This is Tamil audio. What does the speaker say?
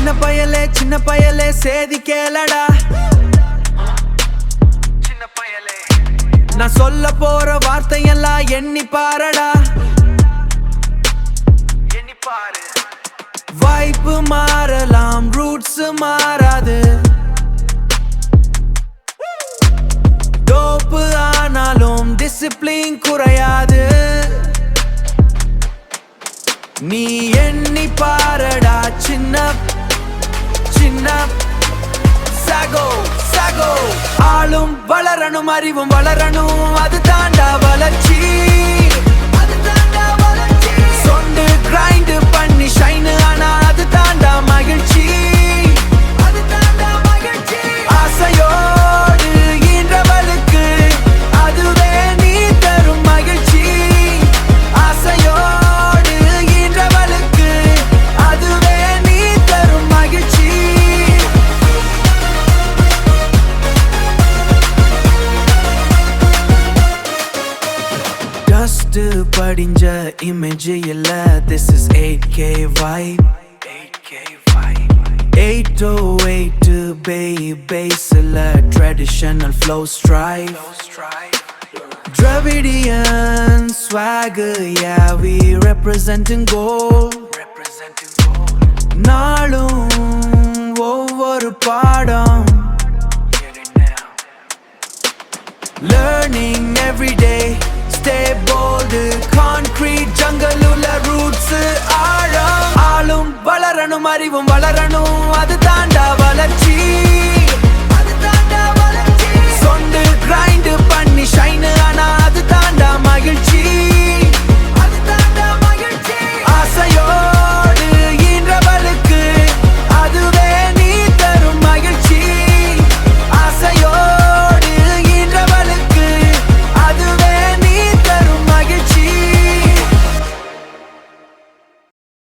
சின்ன பயலே சேதி கேளடா. நான் சொல்ல போற வார்த்தையெல்லாம் எண்ணி பாரடா. வைப்பு மாறலாம், ரூட்ஸ் மாறாது. டோப்பு ஆனாலும் டிசிப்ளின் குறையாது. நீ எண்ணி பாரடா சின்ன சின்ன சாகோ சாகோ. ஆளும் வளரணும், அறிவும் வளரணும், அது தாண்டா வளர்ச்சி. சொண்டு கிரைண்ட் பண்ணி ஷைன் ஆனா அது தாண்டா மகிழ்ச்சி. ஆசையோடு ஈன்றவளுக்கு அதுவே நீ தரும் மகிழ்ச்சி. ஆசையோடு ஈன்றவளுக்கு அதுவே நீ தரும் மகிழ்ச்சி. டஸ்ட் படிஞ்ச இமேஜ் இல்ல, this is 8K vibe. 808 bass இல்ல, traditional flow strive. Dravidian swag, yeah, we representing gold. நாளும் ஒவ்வொரு பாடம், learning every day, stay bold. Concrete jungle உள்ள roots ஆழம். ஆளும் வளரணும், அறிவும் வளரணும், அது